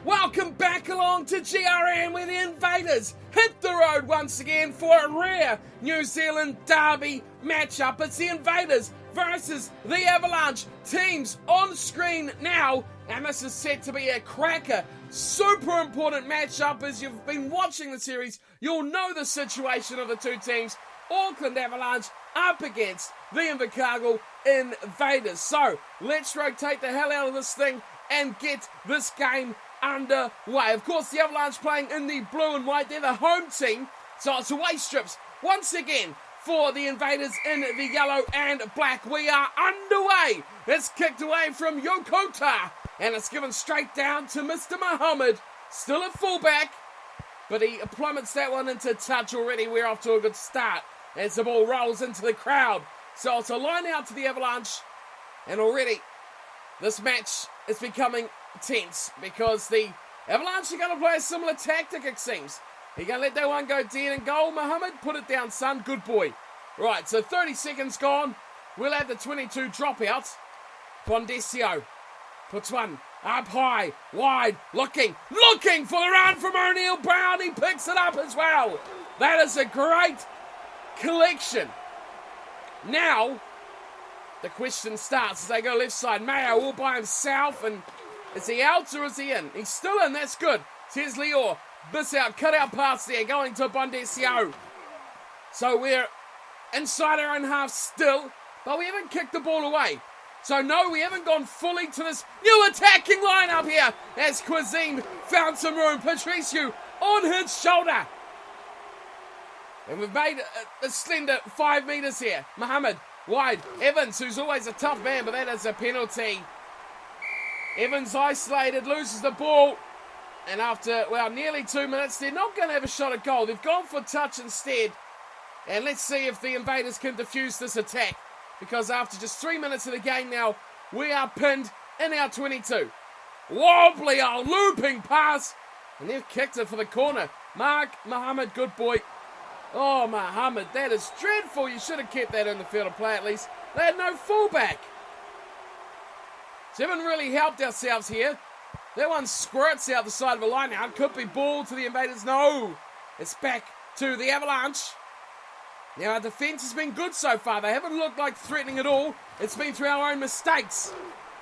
Welcome back along to GRN, where the Invaders hit the road once again for a rare New Zealand derby matchup. It's the Invaders versus the Avalanche. Teams on screen now, and this is set to be a cracker. Super important matchup. As you've been watching the series, you'll know the situation of the two teams. Auckland Avalanche up against the Invercargill Invaders. So let's rotate the hell out of this thing and get this game underway. Of course, the Avalanche playing in the blue and white. They're the home team, so it's away strips once again for the Invaders in the yellow and black. We are underway. It's kicked away from Yokota, and it's given straight down to Mr. Muhammad, still at fullback, but he plummets that one into touch already. We're off to a good start as the ball rolls into the crowd. So it's a line out to the Avalanche, and already this match is becoming tense because the Avalanche are going to play a similar tactic, it seems. You're going to let that one go dead and goal, Muhammad? Put it down, son. Good boy. Right, so 30 seconds gone. We'll have the 22 dropout. Bondesio puts one up high, wide, looking for the run from O'Neill Brown. He picks it up as well. That is a great collection. Now, the question starts as they go left side. Mayo all by himself, and is he out or is he in? He's still in, that's good. Here's Lior. Miss out, cut out pass there, going to Bondesio. So we're inside our own half still, but we haven't kicked the ball away. So no, we haven't gone fully to this new attacking lineup here as Cuisine found some room. Patricio on his shoulder. And we've made a slender 5 meters here. Muhammad, wide. Evans, who's always a tough man, but that is a penalty. Evans isolated, loses the ball. And after, nearly 2 minutes, they're not going to have a shot at goal. They've gone for touch instead. And let's see if the Invaders can defuse this attack. Because after just 3 minutes of the game now, we are pinned in our 22. Wobbly old looping pass. And they've kicked it for the corner. Mark Muhammad, good boy. Oh, Muhammad, that is dreadful. You should have kept that in the field of play at least. They had no fullback. So we haven't really helped ourselves here. That one squirts out the side of the line now. Could be ball to the Invaders. No. It's back to the Avalanche. Now, our defence has been good so far. They haven't looked like threatening at all. It's been through our own mistakes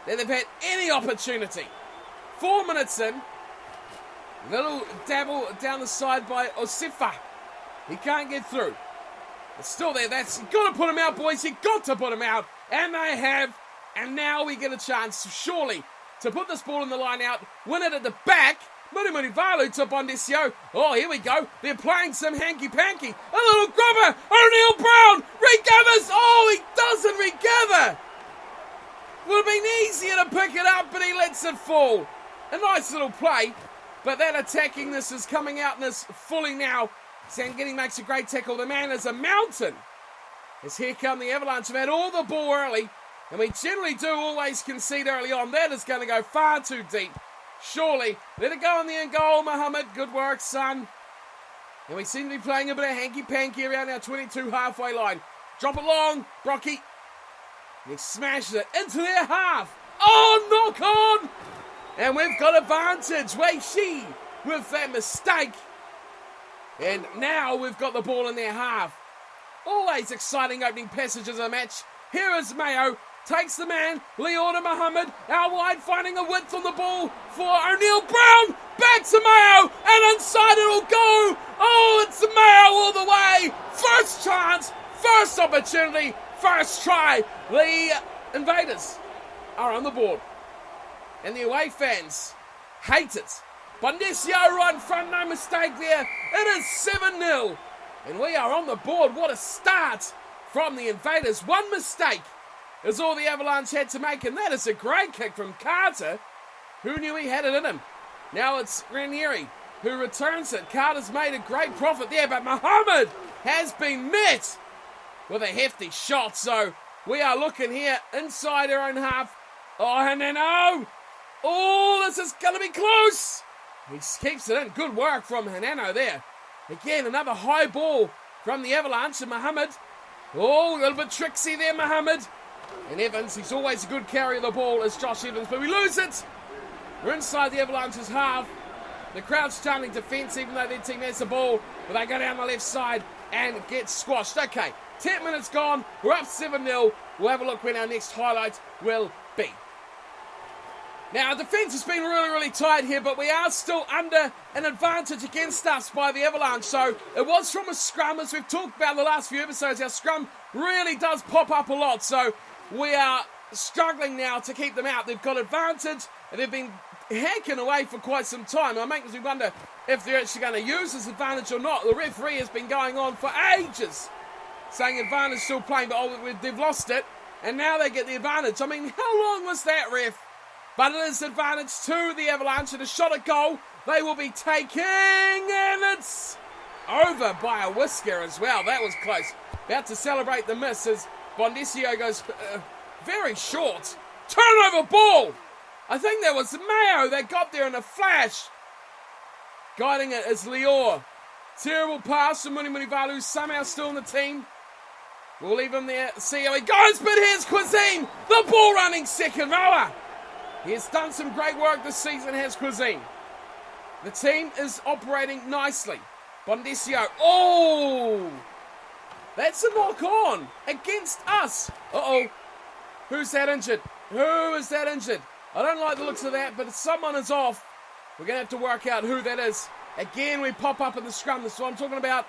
that they've had any opportunity. 4 minutes in. Little dabble down the side by Osifa. He can't get through. It's still there. That's got to put him out, boys. You've got to put him out. And they have. And now we get a chance, surely, to put this ball in the line out. Win it at the back. Valu to Bondesio. Oh, here we go. They're playing some hanky-panky. A little grubber. O'Neill Brown recovers. Oh, he doesn't recover. Would have been easier to pick it up, but he lets it fall. A nice little play. But that attackingness is coming out in this fully now. Sangini makes a great tackle. The man is a mountain. As here come the Avalanche. Have had all the ball early. And we generally do always concede early on. That is going to go far too deep. Surely. Let it go on the end goal, Muhammad. Good work, son. And we seem to be playing a bit of hanky-panky around our 22 halfway line. Drop it long. Brocky. And he smashes it into their half. Oh, knock on. And we've got advantage. Wei Shi with that mistake. And now we've got the ball in their half. Always exciting opening passages of the match. Here is Mayo. Takes the man, Leona Muhammad, out wide, finding a width on the ball for O'Neill Brown. Back to Mayo, and inside it'll go. Oh, it's Mayo all the way. First chance, first opportunity, first try. The Invaders are on the board. And the away fans hate it. Bondesio right in front, no mistake there. It is 7-0. And we are on the board. What a start from the Invaders. One mistake is all the Avalanche had to make, and that is a great kick from Carter. Who knew he had it in him? Now it's Ranieri who returns it. Carter's made a great profit there, but Muhammad has been met with a hefty shot. So we are looking here inside our own half. Oh, and then oh, this is going to be close. He keeps it in. Good work from Hanano there. Again, another high ball from the Avalanche, and Muhammad. Oh, a little bit tricksy there, Muhammad. And Evans, he's always a good carrier of the ball as Josh Evans, but we lose it. We're inside the Avalanche's half. The crowd's chanting defence even though their team has the ball. But they go down the left side and get squashed. Okay, 10 minutes gone. We're up 7-0. We'll have a look when our next highlight will be. Now, our defence has been really, really tight here, but we are still under an advantage against us by the Avalanche. So it was from a scrum, as we've talked about in the last few episodes. Our scrum really does pop up a lot. So we are struggling now to keep them out. They've got advantage, and they've been hacking away for quite some time. It makes me wonder if they're actually going to use this advantage or not. The referee has been going on for ages, saying advantage still playing, but they've lost it, and now they get the advantage. I mean, how long was that, ref? But it is advantage to the Avalanche, and a shot at goal they will be taking, and it's over by a whisker as well. That was close. About to celebrate the miss as Bondesio goes very short. Turnover ball! I think that was Mayo that got there in a flash. Guiding it is Lior. Terrible pass from Munivalu, who's somehow still in the team. We'll leave him there, see how he goes, but here's Cuisine, the ball running second rower. He has done some great work this season, has Cuisine. The team is operating nicely. Bondesio, oh! That's a knock on against us. Uh-oh. Who's that injured? Who is that injured? I don't like the looks of that, but if someone is off, we're going to have to work out who that is. Again, we pop up in the scrum. This is what I'm talking about.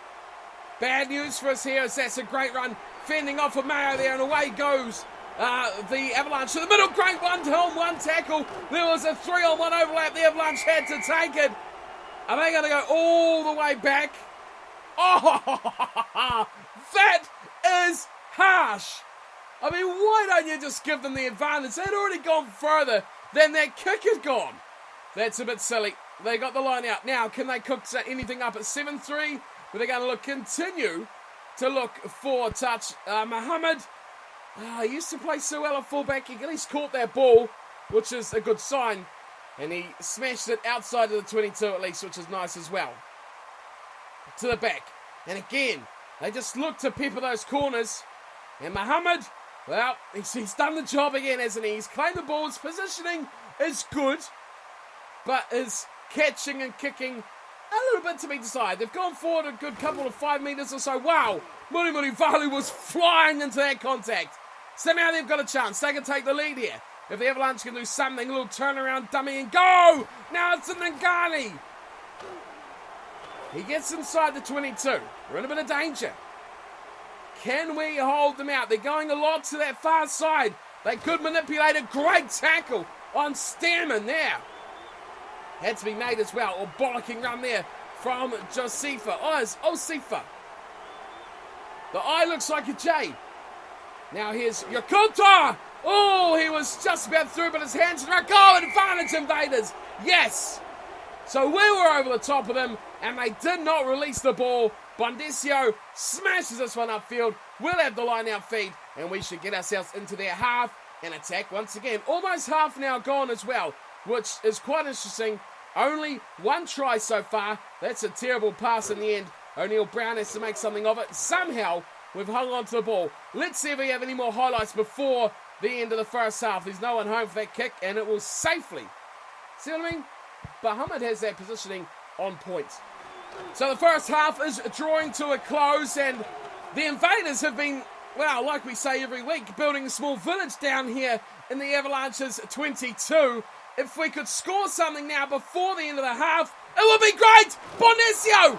Bad news for us here as that's a great run. Fending off of Mayo there, and away goes the Avalanche to the middle. Great one tackle. There was a 3-on-1 overlap. The Avalanche had to take it. Are they going to go all the way back? Oh, that is harsh. I mean, why don't you just give them the advantage? They'd already gone further than that kick had gone. That's a bit silly. They got the line out. Now, can they cook anything up at 7-3? But they're going to continue to look for touch. Mohammed, he used to play so well at fullback. He at least caught that ball, which is a good sign. And he smashed it outside of the 22 at least, which is nice as well. To the back. And again, they just look to pepper those corners. And Mohammed, well, he's done the job again, hasn't he? He's claimed the ball. His positioning is good, but his catching and kicking a little bit to be decided. They've gone forward a good couple of 5 metres or so. Wow, Munivalu was flying into that contact. So now they've got a chance. They can take the lead here. If the Avalanche can do something, a little turnaround dummy and go! Now it's in Ngani. He gets inside the 22. We're in a bit of danger. Can we hold them out? They're going a lot to that far side. They could manipulate a great tackle on Stanman there. Had to be made as well. Or bollocking run there from Josifa. Oh, it's Osifa. The eye looks like a J. Now here's Yakuta. Oh, he was just about through, but his hands are not going. Advantage Invaders. Yes. So we were over the top of them, and they did not release the ball. Bondesio smashes this one upfield. We'll have the line out feed, and we should get ourselves into their half and attack once again. Almost half now gone as well, which is quite interesting. Only one try so far. That's a terrible pass in the end. O'Neill Brown has to make something of it. Somehow, we've hung on to the ball. Let's see if we have any more highlights before the end of the first half. There's no one home for that kick, and it will safely. See what I mean? Muhammad has that positioning on point. So the first half is drawing to a close, and the Invaders have been, well, like we say every week, building a small village down here in the Avalanche's 22. If we could score something now before the end of the half, it would be great! Bondesio!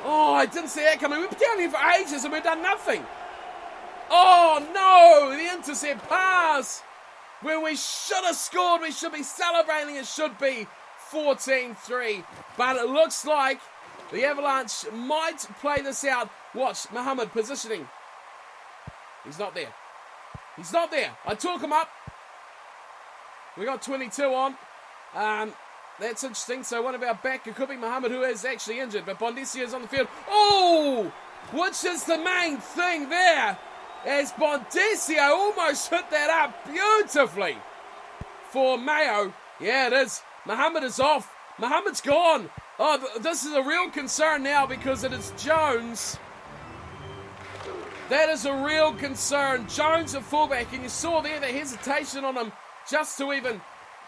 Oh, I didn't see that coming. We've been down here for ages and we've done nothing. Oh no, the intercept pass. When we should have scored, we should be celebrating. It should be 14-3. But it looks like the Avalanche might play this out. Watch, Mohammed positioning. He's not there. He's not there. I talk him up. We got 22 on. That's interesting. So one of our back, it could be Mohammed, who is actually injured. But Bondesio is on the field. Oh! Which is the main thing there. As Bondesio almost hit that up beautifully for Mayo. Yeah, it is. Mohammed is off. Mohammed's gone. Oh, this is a real concern now because it is Jones. That is a real concern. Jones at fullback, and you saw there the hesitation on him just to even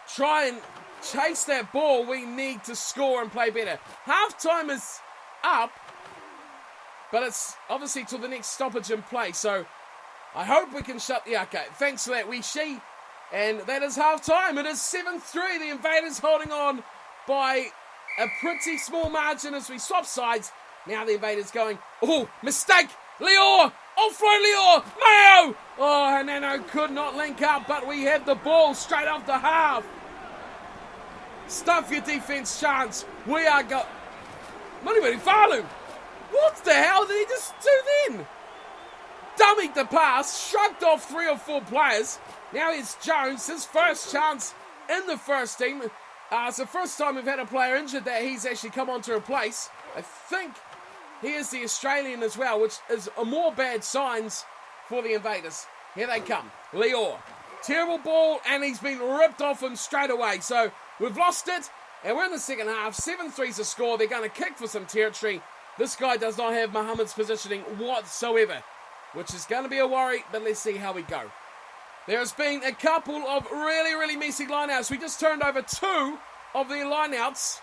try and chase that ball, we need to score and play better. Half-time is up, but it's obviously till the next stoppage in play, so I hope we can shut the... Okay, thanks for that, Weeshi. And that is half-time. It is 7-3. The Invaders holding on by a pretty small margin as we swap sides. Now the Invaders going, oh, mistake! Lior! Offload Lior! Mayo! Oh, Hanano could not link up, but we have the ball straight off the half. Stuff your defense, chance. We are go... Maniweri Falu! What the hell did he just do then? Dummied the pass, shrugged off 3 or 4 players. Now it's Jones, his first chance in the first team. It's the first time we've had a player injured that he's actually come on to replace. I think he is the Australian as well, which is a more bad signs for the Invaders. Here they come. Lior. Terrible ball, and he's been ripped off him straight away. So we've lost it, and we're in the second half. 7-3's the score. They're going to kick for some territory. This guy does not have Muhammad's positioning whatsoever, which is going to be a worry, but let's see how we go. There's been a couple of really, really messy lineouts. We just turned over 2 of their lineouts,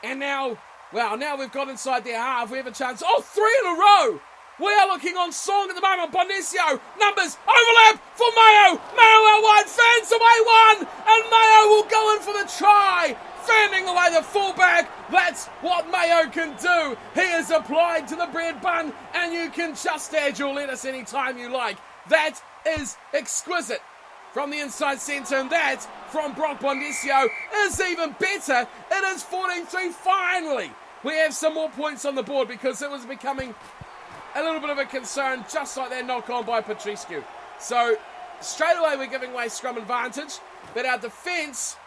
and now we've got inside their half. We have a chance. Oh, 3 in a row! We are looking on song at the moment. Bonicio, numbers, overlap for Mayo. Mayo out wide, fans away 1, and Mayo will go in for the try. Fanning away the fullback. That's what Mayo can do. He is applied to the bread bun, and you can just add your lettuce anytime you like. That is exquisite from the inside centre, and that from Brock Bonicio is even better. It is 14-3 finally. We have some more points on the board because it was becoming a little bit of a concern, just like that knock on by Patrescu. So straight away we're giving away scrum advantage, but our defence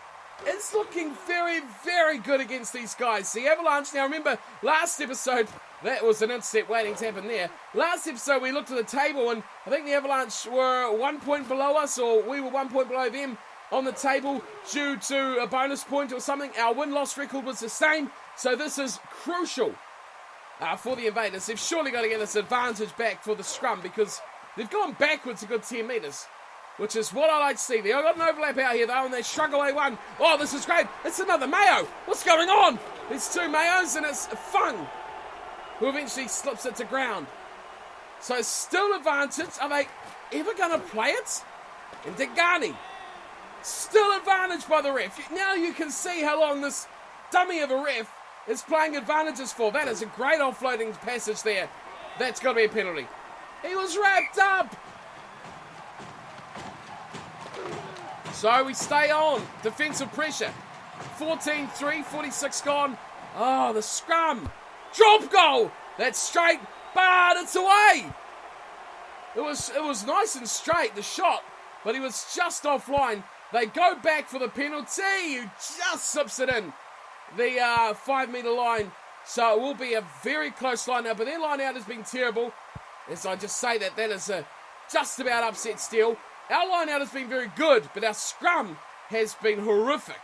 is looking very, very good against these guys. The Avalanche, now remember, last episode, that was an intercept waiting to happen there. Last episode we looked at the table, and I think the Avalanche were 1 point below us, or we were 1 point below them on the table due to a bonus point or something. Our win-loss record was the same, so this is crucial for the Invaders. They've surely got to get this advantage back for the scrum, because they've gone backwards a good 10 metres, which is what I like to see. They've got an overlap out here, though, and they shrug away 1. Oh, this is great. It's another Mayo. What's going on? There's 2 Mayos, and it's Fung who eventually slips it to ground. So still advantage. Are they ever going to play it? And Degani. Still advantage by the ref. Now you can see how long this dummy of a ref is playing advantages for. That is a great offloading passage there. That's got to be a penalty. He was wrapped up. So we stay on. Defensive pressure. 14-3, 46 gone. Oh, the scrum. Drop goal. That's straight, but it's away. It was nice and straight, the shot, but he was just offline. They go back for the penalty. He just slips it in the 5 metre line. So it will be a very close line out, but their line out has been terrible. As I just say that is a just about upset Steele. Our line out has been very good, but our scrum has been horrific.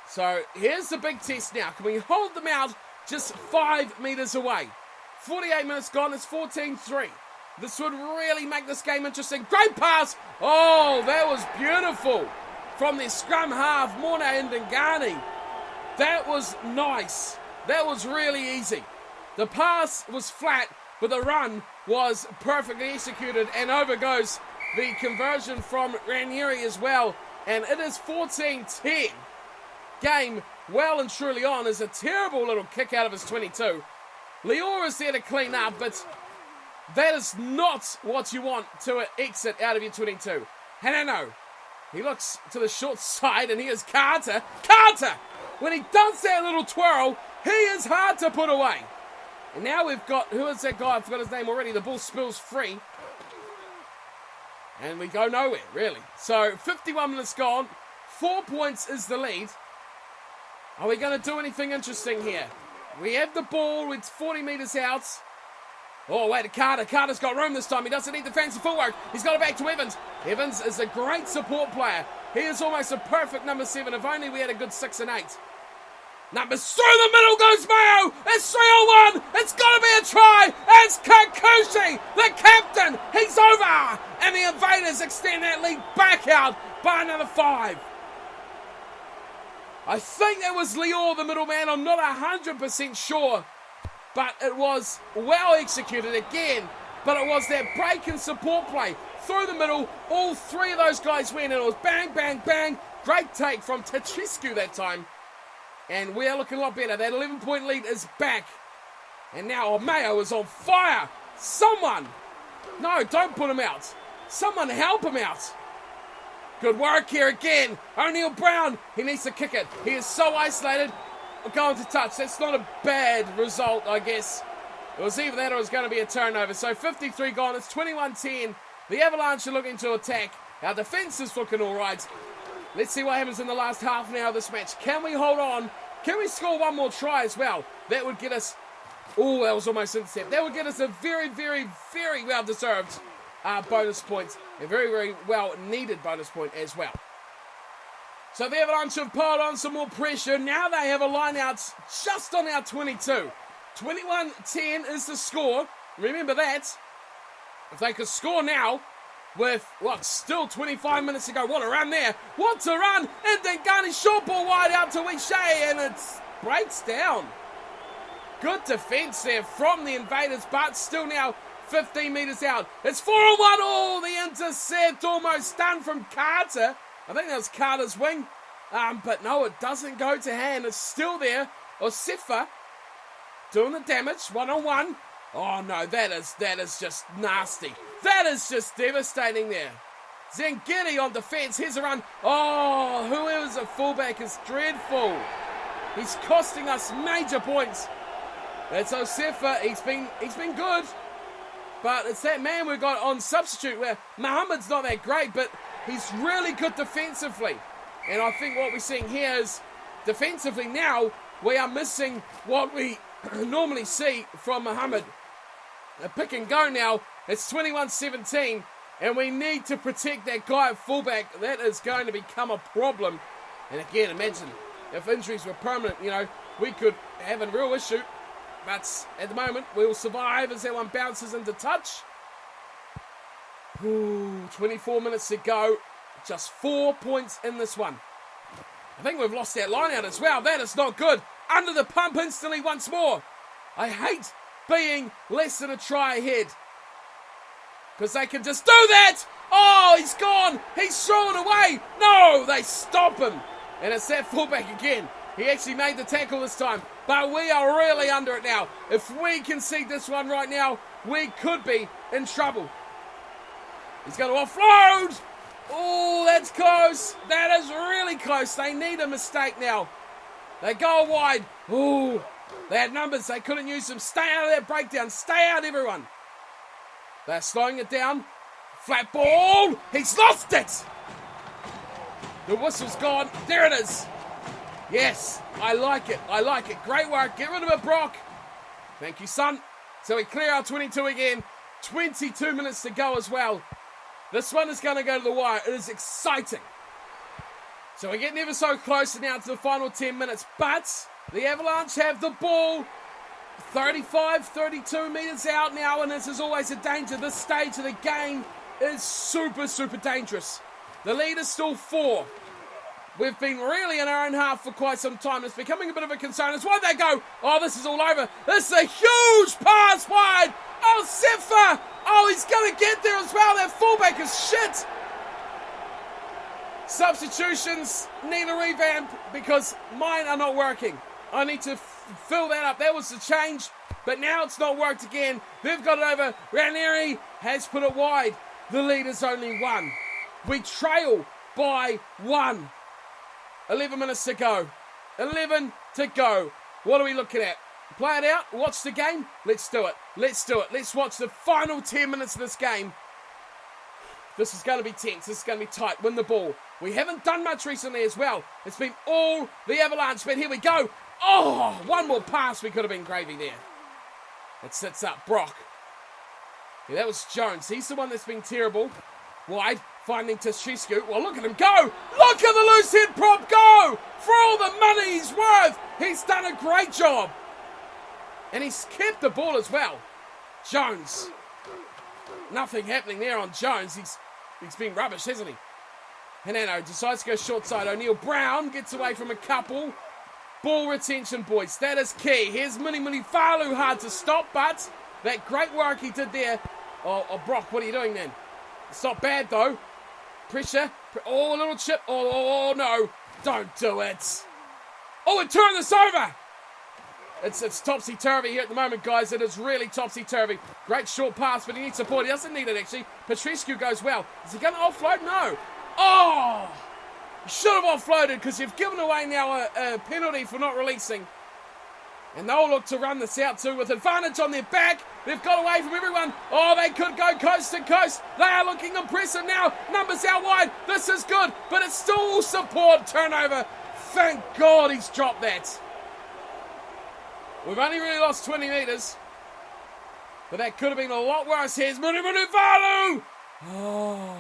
So here's the big test now. Can we hold them out just 5 metres away? 48 minutes gone, it's 14-3. This would really make this game interesting. Great pass! Oh, that was beautiful. From their scrum half, Morna and Dengani. That was nice. That was really easy. The pass was flat, but the run was perfectly executed, and over goes the conversion from Ranieri as well. And it is 14-10. Game well and truly on. Is a terrible little kick out of his 22. Lior is there to clean up, but that is not what you want to exit out of your 22. Hanano. He looks to the short side, and here's Carter. Carter! When he does that little twirl, he is hard to put away. And now we've got, who is that guy? I forgot his name already. The ball spills free. And we go nowhere, really. So, 51 minutes gone. 4 points is the lead. Are we going to do anything interesting here? We have the ball. It's 40 metres out. Oh, wait, to Carter. Carter's got room this time. He doesn't need the fancy footwork. He's got it back to Evans. Evans is a great support player. He is almost a perfect number 7. If only we had a good 6 and 8. Numbers through the middle goes Mayo. It's 3-1. It's got to be a try. It's Kakushi, the captain. He's over. And the Invaders extend that lead back out by another 5. I think that was Lior, the middleman. I'm not 100% sure. But it was well executed again. But it was that break and support play. Through the middle, all three of those guys went, and it was bang, bang, bang. Great take from Tachiscu that time. And we are looking a lot better. That 11-point lead is back. And now Mayo is on fire. Someone. No, don't put him out. Someone help him out. Good work here again. O'Neil Brown. He needs to kick it. He is so isolated. Going to touch. That's not a bad result, I guess. It was either that or it was going to be a turnover. So 53 gone. It's 21-10. The Avalanche are looking to attack. Our defense is looking all right. Let's see what happens in the last half an hour of this match. Can we hold on? Can we score one more try as well? That would get us... Oh, that was almost intercept. That would get us a very, very, very well-deserved bonus point. A very, very well-needed bonus point as well. So the Avalanche have piled on some more pressure. Now they have a line out just on our 22. 21-10 is the score. Remember that. If they could score now, with, still 25 minutes to go. What a run there. What a run. And then Ghani short ball wide out to Wishe, and it breaks down. Good defense there from the Invaders, but still now 15 meters out. It's 4-on-1. Oh, the intercept almost done from Carter. I think that was Carter's wing. But no, it doesn't go to hand. It's still there. Osifa doing the damage. 1-on-1. Oh no, that is just nasty. That is just devastating there. Zengiri on defense. Here's a run. Oh, whoever's a fullback is dreadful. He's costing us major points. That's Osifa. He's been good. But it's that man we've got on substitute where Muhammad's not that great, but he's really good defensively. And I think what we're seeing here is defensively now we are missing what we normally see from Muhammad. A pick and go now. It's 21-17, and we need to protect that guy at fullback. That is going to become a problem. And again, imagine if injuries were permanent, we could have a real issue. But at the moment, we will survive as that one bounces into touch. 24 minutes to go. Just 4 points in this one. I think we've lost that line out as well. That is not good. Under the pump instantly once more. I hate being less than a try ahead. Because they can just do that. Oh, he's gone. He's thrown away. No, they stop him. And it's that fullback again. He actually made the tackle this time. But we are really under it now. If we concede this one right now, we could be in trouble. He's going to offload. Oh, that's close. That is really close. They need a mistake now. They go wide. Oh, they had numbers. They couldn't use them. Stay out of that breakdown. Stay out, everyone. They're slowing it down. Flat ball. He's lost it. The whistle's gone. There it is. Yes, I like it. I like it. Great work. Get rid of it, Brock. Thank you, son. So we clear our 22 again. 22 minutes to go as well. This one is going to go to the wire. It is exciting. So we're getting ever so close now to the final 10 minutes. But the Avalanche have the ball 35, 32 meters out now. And this is always a danger. This stage of the game is super, super dangerous. The lead is still 4. We've been really in our own half for quite some time. It's becoming a bit of a concern. It's why they go, oh, this is all over. This is a huge pass wide. Oh, Sefa. Oh, he's going to get there as well. That fullback is shit. Substitutions need a revamp because mine are not working. I need to fill that up. That was the change, but now it's not worked again. They've got it over. Ranieri has put it wide. The lead is only 1. We trail by 1. 11 minutes to go. 11 to go. What are we looking at? Play it out. Watch the game. Let's do it. Let's do it. Let's watch the final 10 minutes of this game. This is going to be tense. This is going to be tight. Win the ball. We haven't done much recently as well. It's been all the Avalanche, but here we go. Oh, one more pass. We could have been gravy there. It sits up. Brock. Yeah, that was Jones. He's the one that's been terrible. Wide. Finding Tachiscu. Well, look at him go. Look at the loose head prop go. For all the money he's worth. He's done a great job. And he's kept the ball as well. Jones. Nothing happening there on Jones. He's been rubbish, hasn't he? Hanano decides to go short side. O'Neill Brown gets away from a couple. Ball retention, boys. That is key. Here's Muni Falu, hard to stop, but that great work he did there. Oh, Brock, what are you doing then? It's not bad, though. Pressure. Oh, a little chip. Oh, no. Don't do it. Oh, and turn this over. It's topsy-turvy here at the moment, guys. It is really topsy-turvy. Great short pass, but he needs support. He doesn't need it, actually. Petrescu goes well. Is he going to offload? No. Oh! You should have offloaded because you've given away now a penalty for not releasing. And they'll look to run this out too with advantage on their back. They've got away from everyone. Oh, they could go coast to coast. They are looking impressive now. Numbers out wide. This is good, but it's still support turnover. Thank God he's dropped that. We've only really lost 20 metres. But that could have been a lot worse. Here's Valu. Oh.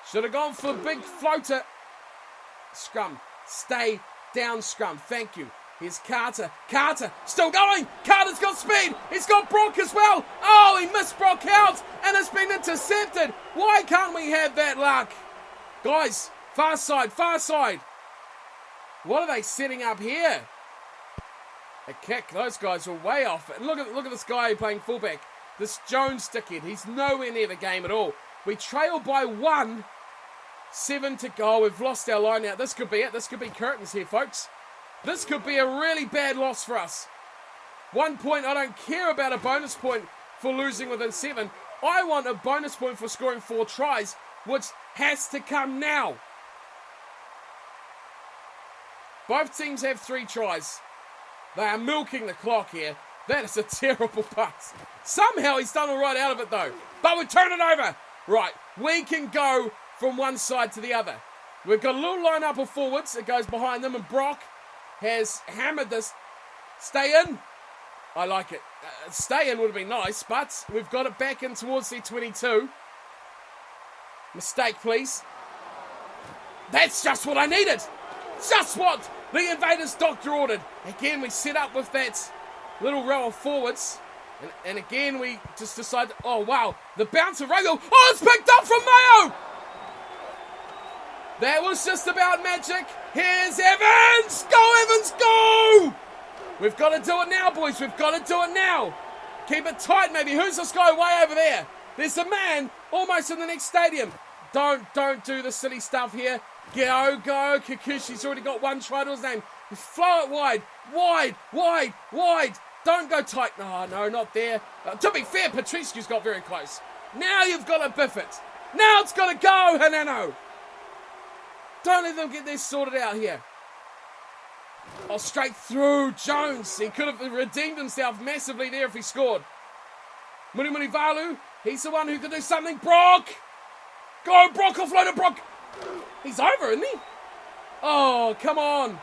Should have gone for a big floater. Scrum. Stay down, scrum. Thank you. Here's Carter. Carter still going. Carter's got speed. He's got Brock as well. Oh, he missed Brock out and it's been intercepted. Why can't we have that luck? Guys, far side, far side. What are they setting up here? A kick. Those guys were way off. And look at this guy playing fullback. This Jones dickhead. He's nowhere near the game at all. We trail by 1. 7 to go. We've lost our line now. This could be it. This could be curtains here, folks. This could be a really bad loss for us. 1 point. I don't care about a bonus point for losing within 7. I want a bonus point for scoring 4 tries, which has to come now. Both teams have 3 tries. They are milking the clock here. That is a terrible pass. Somehow he's done all right out of it, though. But we turn it over. Right, we can go from one side to the other. We've got a little line-up of forwards that goes behind them, and Brock has hammered this. Stay in. I like it. Stay in would have been nice, but we've got it back in towards the 22. Mistake, please. That's just what I needed. Just what the Invaders doctor ordered. Again, we set up with that little row of forwards. And again, we just decide, oh, wow. The bounce of Rago. Oh, it's picked up from Mayo. That was just about magic. Here's Evans. Go, Evans, go. We've got to do it now, boys. We've got to do it now. Keep it tight, maybe. Who's this guy way over there? There's a man almost in the next stadium. Don't do the silly stuff here. Go. Kikuchi's already got 1 try to his name. Flow it wide. Don't go tight. No, not there. To be fair, Petrescu's got very close. Now you've got to biff it. Now it's got to go, Hanano. Don't let them get this sorted out here. Oh, straight through Jones. He could have redeemed himself massively there if he scored. Muni Valu. He's the one who can do something. Brock. Go, Brock. Offloaded Brock. He's over, isn't he? Oh, come on.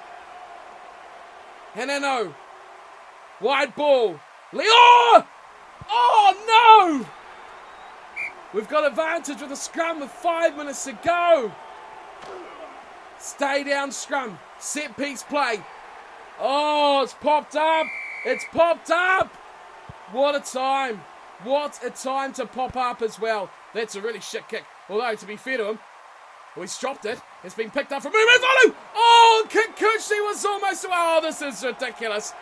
Hanano. Wide ball. Leo! Oh, no! We've got advantage with a scrum with 5 minutes to go. Stay down, scrum. Set piece play. Oh, it's popped up. It's popped up. What a time. What a time to pop up as well. That's a really shit kick. Although, to be fair to him, he's dropped it. It's been picked up from Valu. Oh, Kikuchi was almost... Oh, this is ridiculous.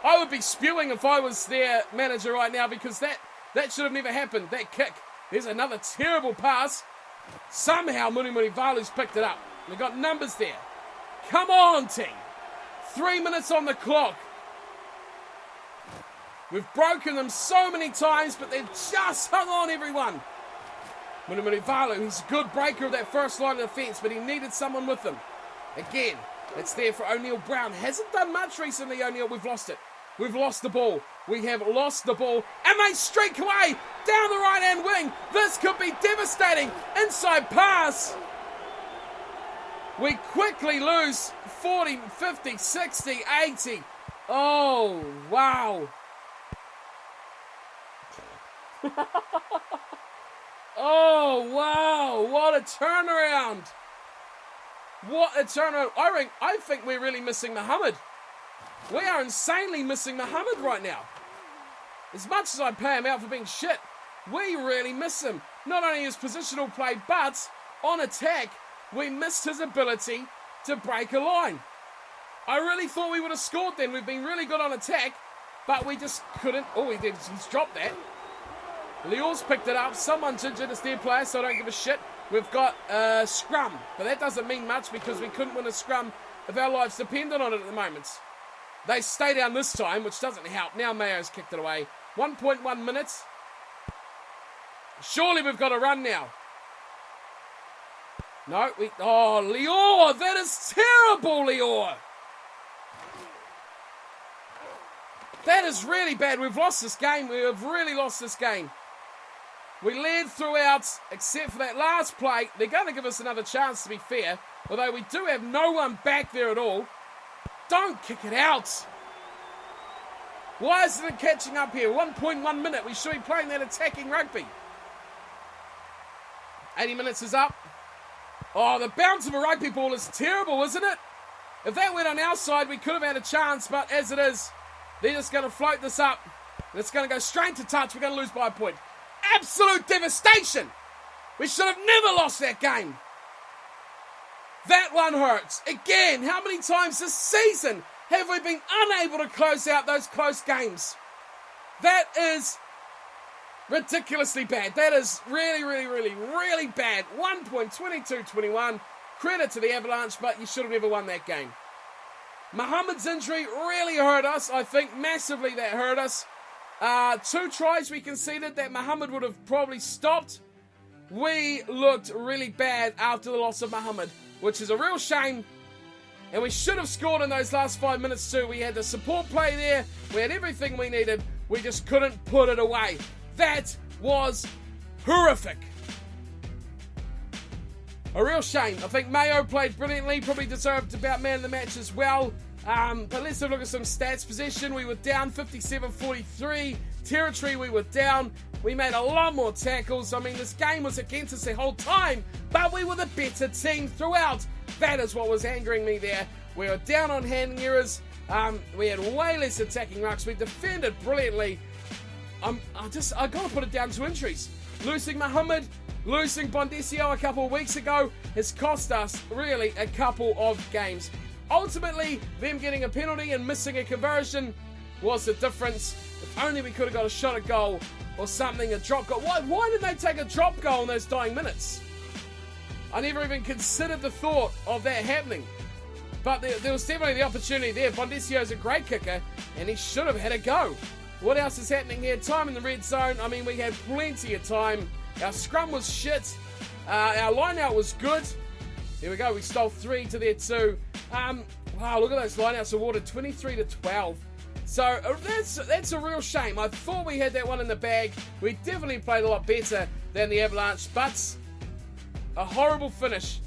I would be spewing if I was their manager right now because that should have never happened. That kick. There's another terrible pass. Somehow Muni Valu's picked it up. We've got numbers there. Come on, team. 3 minutes on the clock. We've broken them so many times, but they've just hung on, everyone. Muni Valu, he's a good breaker of that first line of defence, but he needed someone with him. Again, it's there for O'Neill Brown. Hasn't done much recently, O'Neill. We've lost it. We've lost the ball. We have lost the ball. And they streak away down the right-hand wing. This could be devastating. Inside pass. We quickly lose 40, 50, 60, 80. Oh, wow. Oh, wow. What a turnaround. What a turnaround. I think we're really missing Mohammed. We are insanely missing Mohammed right now. As much as I pay him out for being shit, we really miss him. Not only his positional play, but on attack, we missed his ability to break a line. I really thought we would have scored then. We've been really good on attack, but we just couldn't. Oh, he did. He's dropped that. Leor's picked it up. Someone's injured. It's their player, so I don't give a shit. We've got a scrum, but that doesn't mean much because we couldn't win a scrum if our lives depended on it at the moment. They stay down this time, which doesn't help. Now Mayo's kicked it away. 1.1 minutes. Surely we've got a run now. No, oh, Leor! That is terrible, Leor! That is really bad. We've lost this game. We have really lost this game. We led throughout, except for that last play. They're going to give us another chance, to be fair. Although we do have no one back there at all. Don't kick it out. Why isn't it catching up here? 1.1 minute. We should be playing that attacking rugby. 80 minutes is up. Oh, the bounce of a rugby ball is terrible, isn't it? If that went on our side, we could have had a chance. But as it is, they're just going to float this up. It's going to go straight to touch. We're going to lose by a point. Absolute devastation. We should have never lost that game. That one hurts. Again, how many times this season have we been unable to close out those close games? That is ridiculously bad. That is really, really, really, really bad. 1.2221. Credit to the Avalanche, but you should have never won that game. Mohammed's injury really hurt us. I think massively that hurt us. 2 tries we conceded that Mohammed would have probably stopped. We looked really bad after the loss of Mohammed, which is a real shame. And we should have scored in those last 5 minutes too. We had the support play there. We had everything we needed. We just couldn't put it away. That was horrific. A real shame. I think Mayo played brilliantly. Probably deserved about man of the match as well. But let's have a look at some stats. Possession, we were down 57-43. Territory, we were down. We made a lot more tackles. I mean, this game was against us the whole time, but we were the better team throughout. That is what was angering me there. We were down on handling errors. We had way less attacking rucks. We defended brilliantly. I got to put it down to injuries. Losing Mohammed, losing Bondesio a couple of weeks ago has cost us really a couple of games. Ultimately, them getting a penalty and missing a conversion was the difference. If only we could have got a shot at goal or something, a drop goal. Why did they take a drop goal in those dying minutes? I never even considered the thought of that happening. But there was definitely the opportunity there. Bondesio's a great kicker, and he should have had a go. What else is happening here? Time in the red zone. I mean, we had plenty of time. Our scrum was shit. Our line-out was good. Here we go. We stole 3 to their 2. Wow, look at those line-outs awarded 23-12. So that's a real shame. I thought we had that one in the bag. We definitely played a lot better than the Avalanche, but a horrible finish.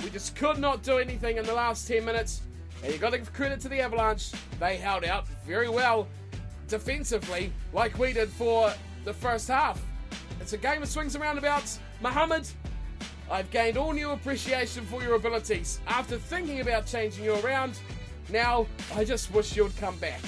We just could not do anything in the last 10 minutes. And you've got to give credit to the Avalanche. They held out very well defensively, like we did for the first half. It's a game of swings and roundabouts. Mohammed, I've gained all new appreciation for your abilities. After thinking about changing you around, now I just wish you'd come back.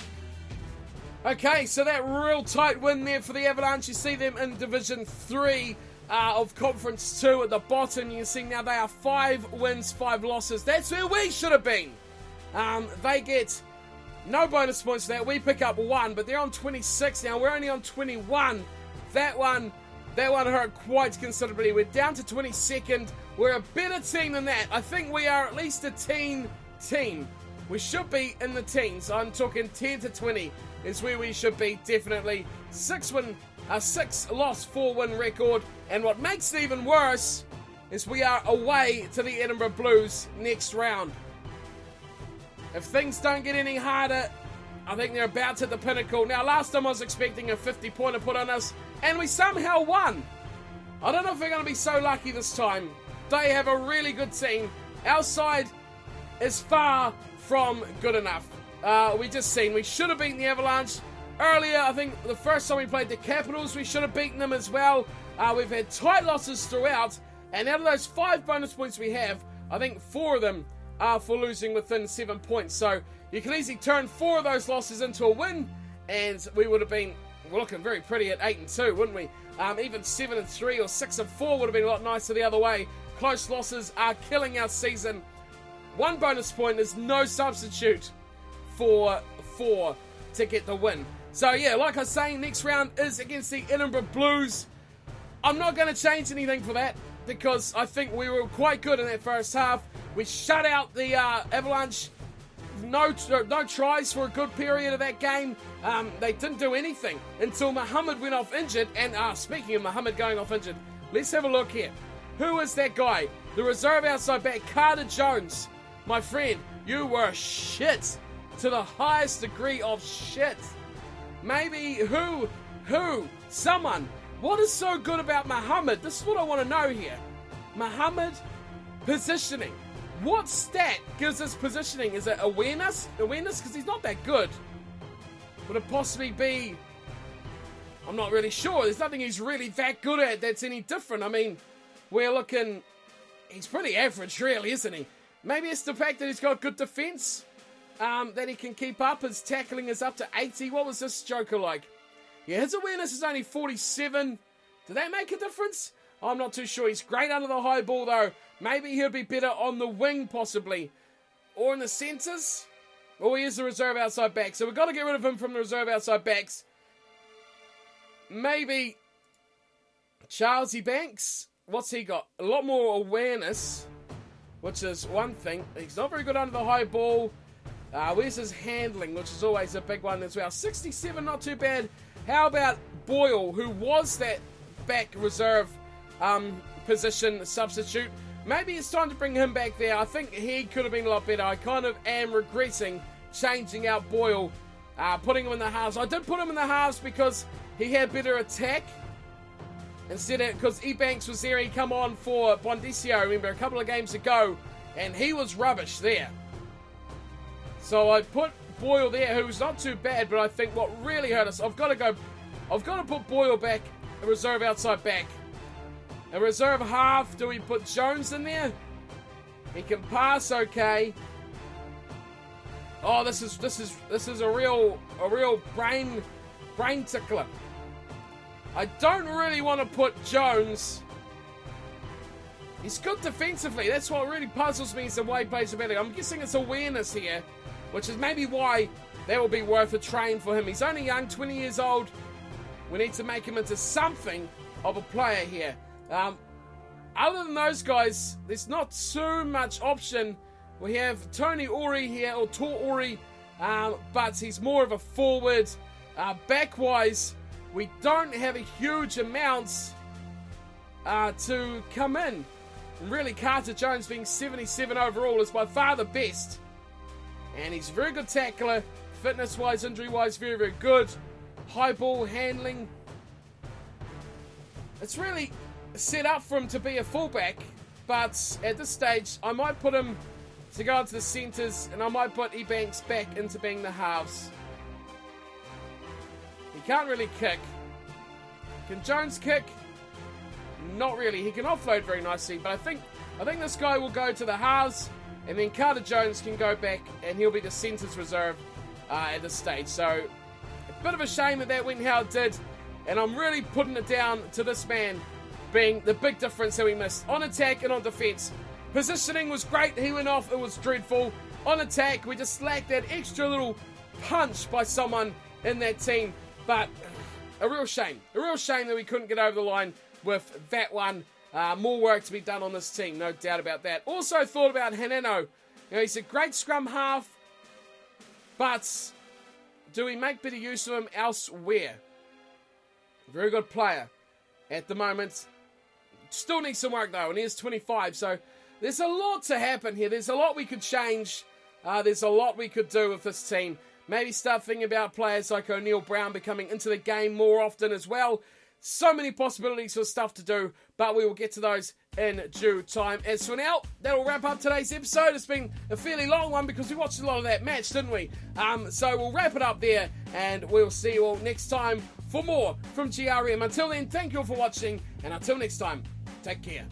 Okay, so that real tight win there for the Avalanche. You see them in Division 3 of Conference 2 at the bottom. You can see now they are 5 wins, 5 losses. That's where we should have been. They get no bonus points for that. We pick up 1, but they're on 26 now. We're only on 21. That one hurt quite considerably. We're down to 22nd. We're a better team than that. I think we are at least a teen team. We should be in the teens. I'm talking 10 to 20 is where we should be, definitely. 6 loss, 4 win record. And what makes it even worse is we are away to the Edinburgh Blues next round. If things don't get any harder, I think they're about to the pinnacle. Now, last time I was expecting a 50-pointer put on us, and we somehow won. I don't know if we're going to be so lucky this time. They have a really good team. Our side is far from good enough. We should have beaten the Avalanche. Earlier, I think the first time we played the Capitals, we should have beaten them as well. We've had tight losses throughout, and out of those 5 bonus points we have, I think 4 of them are for losing within 7 points. So you can easily turn 4 of those losses into a win, and we would have been looking very pretty at 8-2, wouldn't we? Even 7-3 or 6-4 would have been a lot nicer the other way. Close losses are killing our season. One bonus point is no substitute for 4 to get the win. So yeah, like I was saying, next round is against the Edinburgh Blues. I'm not going to change anything for that because I think we were quite good in that first half. We shut out the Avalanche. No tries for a good period of that game. They didn't do anything until Mohammed went off injured. And speaking of Mohammed going off injured, let's have a look here. Who is that guy? The reserve outside back, Carter Jones. My friend, you were shit to the highest degree of shit. Maybe someone. What is so good about Mohammed? This is what I want to know here. Mohammed, positioning. What stat gives us positioning? Is it awareness? Awareness? Because he's not that good. Would it possibly be... I'm not really sure. There's nothing he's really that good at that's any different. I mean, we're looking... He's pretty average, really, isn't he? Maybe it's the fact that he's got good defense that he can keep up. His tackling is up to 80. What was this joker like? Yeah, his awareness is only 47. Did that make a difference? I'm not too sure. He's great under the high ball, though. Maybe he'll be better on the wing, possibly. Or in the centres. Or he is the reserve outside back. So we've got to get rid of him from the reserve outside backs. Maybe Charles Banks. What's he got? A lot more awareness, which is one thing. He's not very good under the high ball. Where's his handling, which is always a big one as well. 67, not too bad. How about Boyle, who was that back reserve position substitute? Maybe it's time to bring him back there. I think he could have been a lot better. I kind of am regretting changing out Boyle, putting him in the halves. I did put him in the halves because he had better attack. Instead of, because Ebanks was there, he come on for Bondisio, remember, a couple of games ago, and he was rubbish there. So I put Boyle there, who was not too bad, but I think what really hurt us, I've got to put Boyle back, a reserve outside back. A reserve half, do we put Jones in there? He can pass okay. Oh, this is a real brain tickler. I don't really want to put Jones. He's good defensively. That's what really puzzles me is the way he plays ability. I'm guessing it's awareness here, which is maybe why that will be worth a train for him. He's only young, 20 years old. We need to make him into something of a player here. Other than those guys, there's not too much option. We have Tony Ori here, or Tor Ori, but he's more of a forward. Back-wise, we don't have a huge amounts to come in. And really, Carter Jones being 77 overall is by far the best. And he's a very good tackler. Fitness-wise, injury-wise, very, very good. High ball handling. It's really set up for him to be a fullback. But at this stage, I might put him to go into the centres. And I might put Ebanks back into being the halves. He can't really kick. Can Jones kick? Not really. He can offload very nicely, but I think this guy will go to the halves, and then Carter Jones can go back, and he'll be the centres reserve at this stage. So, a bit of a shame that went how it did, and I'm really putting it down to this man being the big difference that we missed on attack and on defence. Positioning was great. He went off. It was dreadful. On attack, we just lacked that extra little punch by someone in that team, but a real shame that we couldn't get over the line with that one. More work to be done on this team, no doubt about that. Also thought about Haneno. You know, he's a great scrum half, but do we make better use of him elsewhere? Very good player at the moment. Still needs some work though, and he is 25, so there's a lot to happen here. There's a lot we could change. There's a lot we could do with this team. Maybe start thinking about players like O'Neill Brown becoming into the game more often as well. So many possibilities for stuff to do, but we will get to those in due time. As for now, that will wrap up today's episode. It's been a fairly long one because we watched a lot of that match, didn't we? So we'll wrap it up there, and we'll see you all next time for more from GRM. Until then, thank you all for watching, and until next time, take care.